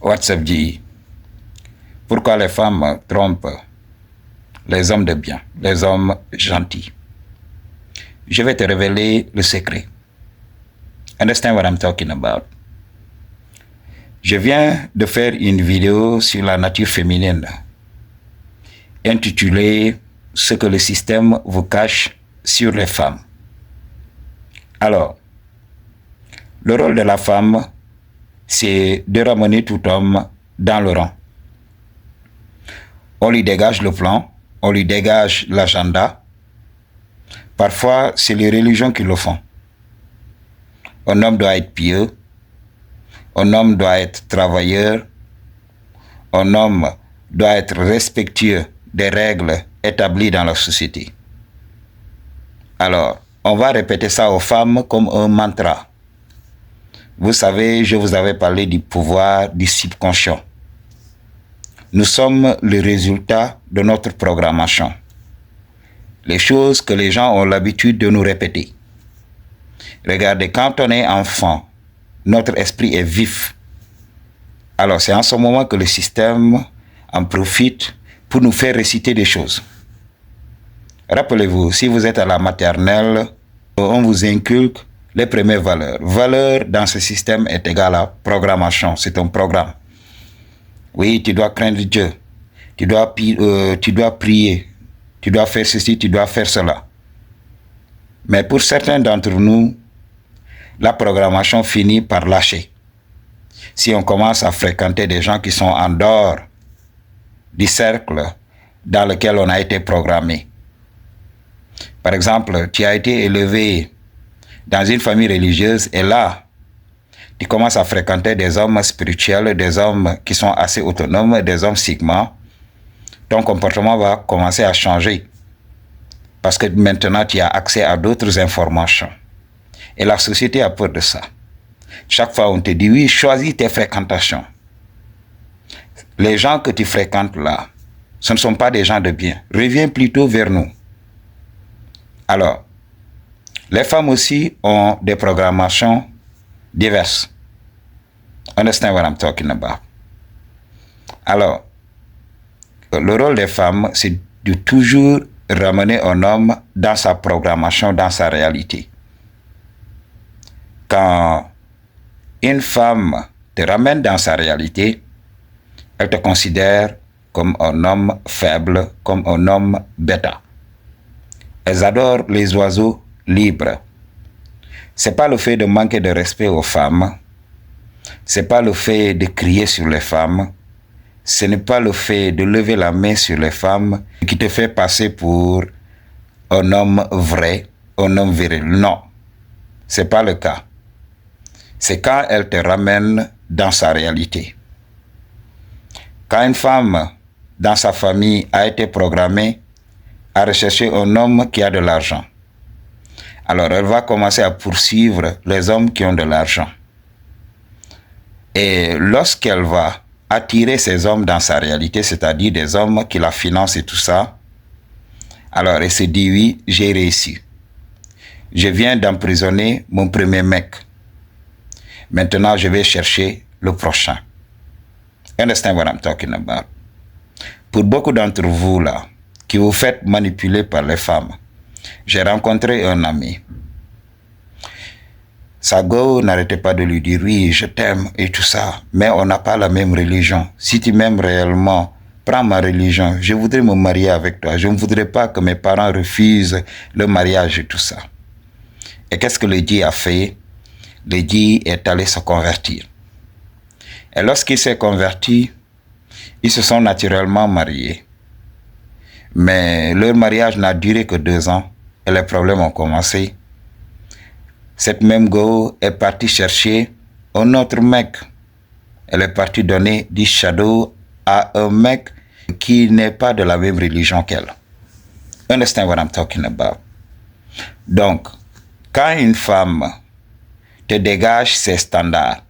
WhatsApp dit pourquoi les femmes trompent les hommes de bien, les hommes gentils. Je vais te révéler le secret. Understand what I'm talking about? Je viens de faire une vidéo sur la nature féminine intitulée « Ce que le système vous cache sur les femmes ». Alors, le rôle de la femme, c'est de ramener tout homme dans le rang. On lui dégage le plan, on lui dégage l'agenda. Parfois, c'est les religions qui le font. Un homme doit être pieux, un homme doit être travailleur, un homme doit être respectueux des règles établies dans la société. Alors, on va répéter ça aux femmes comme un mantra. Vous savez, je vous avais parlé du pouvoir du subconscient. Nous sommes le résultat de notre programmation. Les choses que les gens ont l'habitude de nous répéter. Regardez, quand on est enfant, notre esprit est vif. Alors, c'est en ce moment que le système en profite pour nous faire réciter des choses. Rappelez-vous, si vous êtes à la maternelle, on vous inculque les premières valeurs. Valeur dans ce système est égal à programmation, c'est un programme. Oui, tu dois craindre Dieu, tu dois prier, tu dois faire ceci, tu dois faire cela. Mais pour certains d'entre nous, la programmation finit par lâcher. Si on commence à fréquenter des gens qui sont en dehors du cercle dans lequel on a été programmé. Par exemple, tu as été élevé dans une famille religieuse et là, tu commences à fréquenter des hommes spirituels, des hommes qui sont assez autonomes, des hommes sigma. Ton comportement va commencer à changer parce que maintenant, tu as accès à d'autres informations. Et la société a peur de ça. Chaque fois, on te dit, oui, choisis tes fréquentations. Les gens que tu fréquentes là, ce ne sont pas des gens de bien. Reviens plutôt vers nous. Alors, les femmes aussi ont des programmations diverses. Understand what I'm talking about? Alors, le rôle des femmes, c'est de toujours ramener un homme dans sa programmation, dans sa réalité. Quand une femme te ramène dans sa réalité, elle te considère comme un homme faible, comme un homme bêta. Elles adorent les oiseaux libres. C'est pas le fait de manquer de respect aux femmes, c'est pas le fait de crier sur les femmes, ce n'est pas le fait de lever la main sur les femmes qui te fait passer pour un homme vrai, un homme viril. Non, c'est pas le cas. C'est quand elle te ramène dans sa réalité. Quand une femme dans sa famille a été programmée à rechercher un homme qui a de l'argent, alors elle va commencer à poursuivre les hommes qui ont de l'argent. Et lorsqu'elle va attirer ces hommes dans sa réalité, c'est-à-dire des hommes qui la financent et tout ça, alors elle se dit, oui, j'ai réussi. Je viens d'emprisonner mon premier mec. Maintenant, je vais chercher le prochain. Understand what I'm talking about? Pour beaucoup d'entre vous là, qui vous faites manipuler par les femmes, j'ai rencontré un ami. Sa go n'arrêtait pas de lui dire oui, je t'aime et tout ça, mais on n'a pas la même religion. Si tu m'aimes réellement, prends ma religion. Je voudrais me marier avec toi. Je ne voudrais pas que mes parents refusent le mariage et tout ça. Et qu'est-ce que le dit a fait? Le dit est allé se convertir. Et lorsqu'il s'est converti, ils se sont naturellement mariés. Mais leur mariage n'a duré que 2 ans et les problèmes ont commencé. Cette même go est partie chercher un autre mec. Elle est partie donner du shadow à un mec qui n'est pas de la même religion qu'elle. Understand what I'm talking about? Donc, quand une femme te dégage ses standards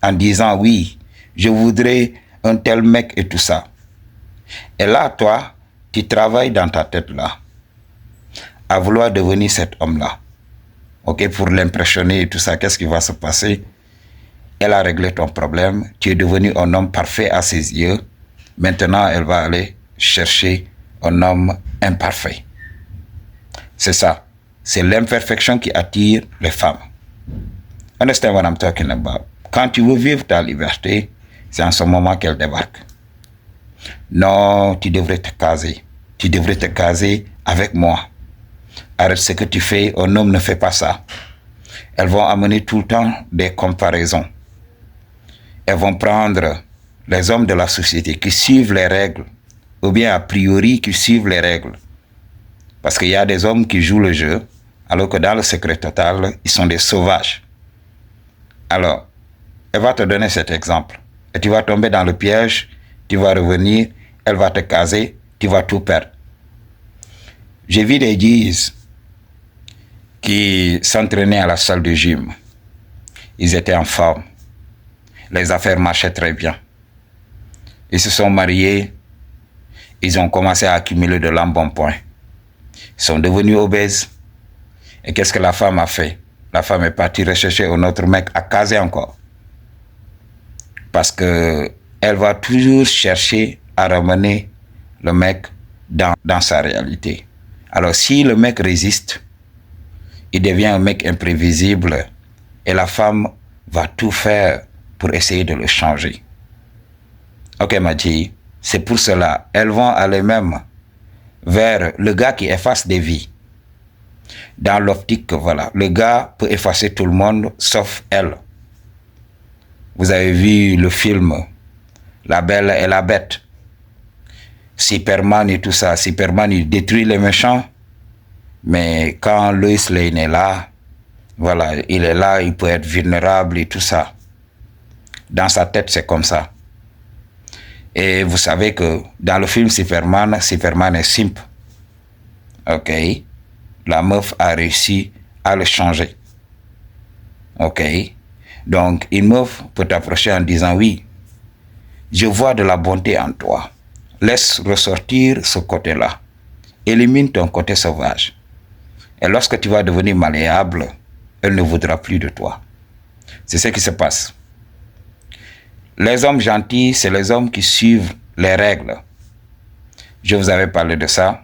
en disant oui, je voudrais un tel mec et tout ça, et là, toi, tu travailles dans ta tête là, à vouloir devenir cet homme-là. Ok, pour l'impressionner et tout ça, qu'est-ce qui va se passer? Elle a réglé ton problème. Tu es devenu un homme parfait à ses yeux. Maintenant, elle va aller chercher un homme imparfait. C'est ça. C'est l'imperfection qui attire les femmes. Understand what I'm talking about? Quand tu veux vivre ta liberté, c'est en ce moment qu'elle débarque. Non, tu devrais te caser. Tu devrais te caser avec moi. Arrête ce que tu fais, un homme ne fait pas ça. Elles vont amener tout le temps des comparaisons. Elles vont prendre les hommes de la société qui suivent les règles, ou bien a priori qui suivent les règles. Parce qu'il y a des hommes qui jouent le jeu, alors que dans le secret total, ils sont des sauvages. Alors, elle va te donner cet exemple. Et tu vas tomber dans le piège, tu vas revenir, elle va te caser, tu vas tout perdre. J'ai vu des G's qui s'entraînaient à la salle de gym. Ils étaient en forme. Les affaires marchaient très bien. Ils se sont mariés. Ils ont commencé à accumuler de l'embonpoint. Ils sont devenus obèses. Et qu'est-ce que la femme a fait? La femme est partie rechercher un autre mec à caser encore. Parce que elle va toujours chercher à ramener le mec dans sa réalité. Alors si le mec résiste, il devient un mec imprévisible et la femme va tout faire pour essayer de le changer. Ok, Madji, c'est pour cela, elles vont aller même vers le gars qui efface des vies. Dans l'optique que voilà, le gars peut effacer tout le monde sauf elle. Vous avez vu le film La Belle et la Bête. Superman et tout ça. Superman, il détruit les méchants. Mais quand Lois Lane est là, voilà, il est là, il peut être vulnérable et tout ça. Dans sa tête, c'est comme ça. Et vous savez que dans le film Superman est simple. Ok? La meuf a réussi à le changer. Ok? Donc, une meuf peut t'approcher en disant, oui, je vois de la bonté en toi. Laisse ressortir ce côté-là. Élimine ton côté sauvage. Et lorsque tu vas devenir malléable, elle ne voudra plus de toi. C'est ce qui se passe. Les hommes gentils, c'est les hommes qui suivent les règles. Je vous avais parlé de ça.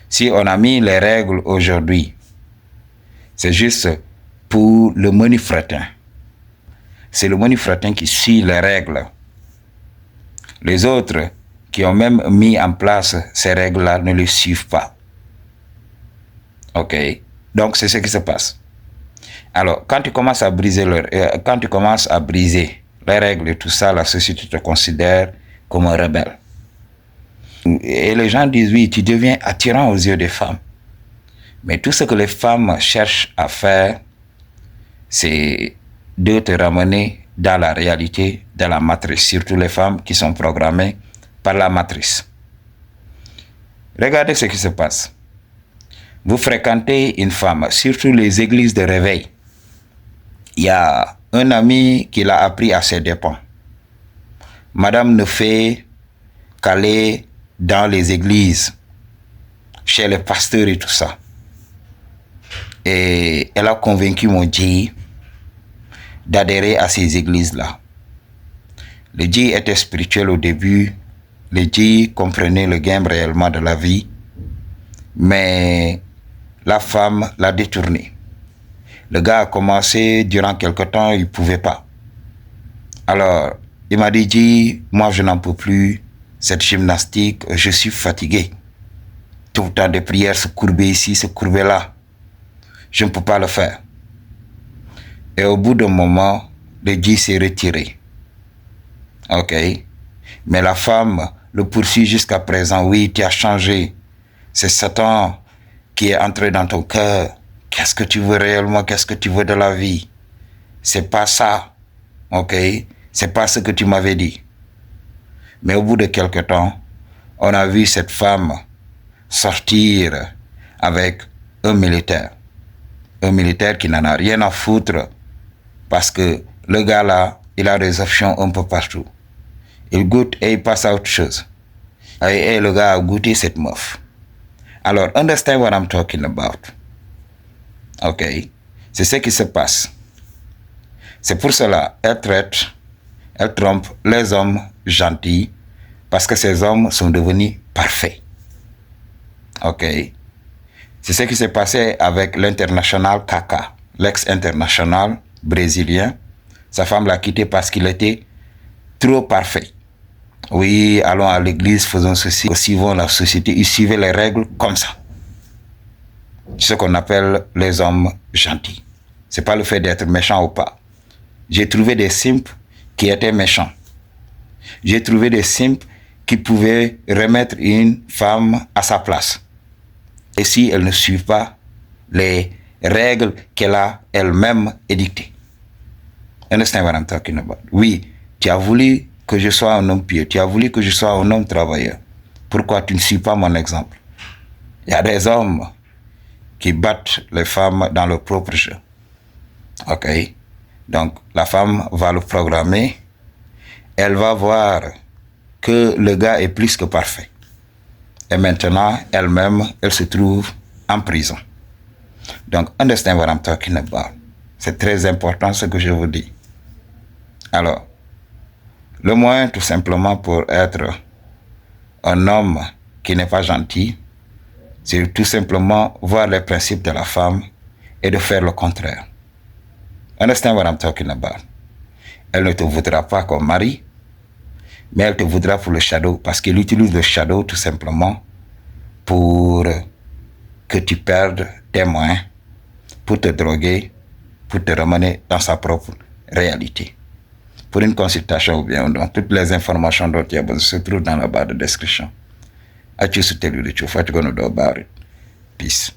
Si on a mis les règles aujourd'hui, c'est juste pour le menu fretin. C'est le menu fretin qui suit les règles. Les autres qui ont même mis en place ces règles-là ne les suivent pas. Ok? Donc, c'est ce qui se passe. Alors, quand tu commences à briser les règles et tout ça, la société te considère comme un rebelle. Et les gens disent, oui, tu deviens attirant aux yeux des femmes. Mais tout ce que les femmes cherchent à faire, c'est de te ramener dans la réalité, dans la matrice, surtout les femmes qui sont programmées par la matrice. Regardez ce qui se passe. Vous fréquentez une femme, surtout les églises de réveil. Il y a un ami qui l'a appris à ses dépens. Madame ne fait qu'aller dans les églises, chez les pasteurs et tout ça. Et elle a convaincu mon Dji d'adhérer à ces églises-là. Le Dji était spirituel au début. Le Dji comprenait le game réellement de la vie. Mais la femme l'a détourné. Le gars a commencé, durant quelque temps, il ne pouvait pas. Alors, il m'a dit, Dji, moi je n'en peux plus. Cette gymnastique, je suis fatigué. Tout le temps de prières, se courber ici, se courber là. Je ne peux pas le faire. Et au bout d'un moment, le Dji s'est retiré. Ok? Mais la femme le poursuit jusqu'à présent. Oui, tu as changé. C'est Satan qui est entré dans ton cœur. Qu'est-ce que tu veux réellement? Qu'est-ce que tu veux de la vie? C'est pas ça. Ok? C'est pas ce que tu m'avais dit. Mais au bout de quelque temps, on a vu cette femme sortir avec un militaire. Un militaire qui n'en a rien à foutre parce que le gars là, il a des options un peu partout. Il goûte et il passe à autre chose. Et le gars a goûté cette meuf. Alors, understand what I'm talking about. Ok? C'est ce qui se passe. C'est pour cela elle trompe les hommes gentils parce que ces hommes sont devenus parfaits. Ok. C'est ce qui s'est passé avec l'international Kaka, l'ex-international brésilien. Sa femme l'a quitté parce qu'il était trop parfait. Oui, allons à l'église, faisons ceci, suivons la société, ils suivaient les règles comme ça. C'est ce qu'on appelle les hommes gentils. C'est pas le fait d'être méchant ou pas. J'ai trouvé des simples qui étaient méchants. J'ai trouvé des simples qui pouvaient remettre une femme à sa place. Et si elle ne suit pas les règles qu'elle a elle-même édictées. Understand what I'm talking about? Oui, tu as voulu que je sois un homme pieux, tu as voulu que je sois un homme travailleur. Pourquoi tu ne suis pas mon exemple? Il y a des hommes qui battent les femmes dans leur propre jeu. Ok? Donc, la femme va le programmer. Elle va voir que le gars est plus que parfait. Et maintenant, elle-même, elle se trouve en prison. Donc, understand what I'm talking about. C'est très important ce que je vous dis. Alors, le moyen tout simplement pour être un homme qui n'est pas gentil, c'est tout simplement voir les principes de la femme et de faire le contraire. Understand what I'm talking about? Elle ne te voudra pas comme mari, mais elle te voudra pour le shadow, parce qu'elle utilise le shadow tout simplement pour que tu perdes tes moyens, pour te droguer, pour te ramener dans sa propre réalité. Pour une consultation ou bien donc, toutes les informations dont tu as besoin se trouvent dans la barre de description. I choose to tell you the truth. What you gonna do about it? Peace.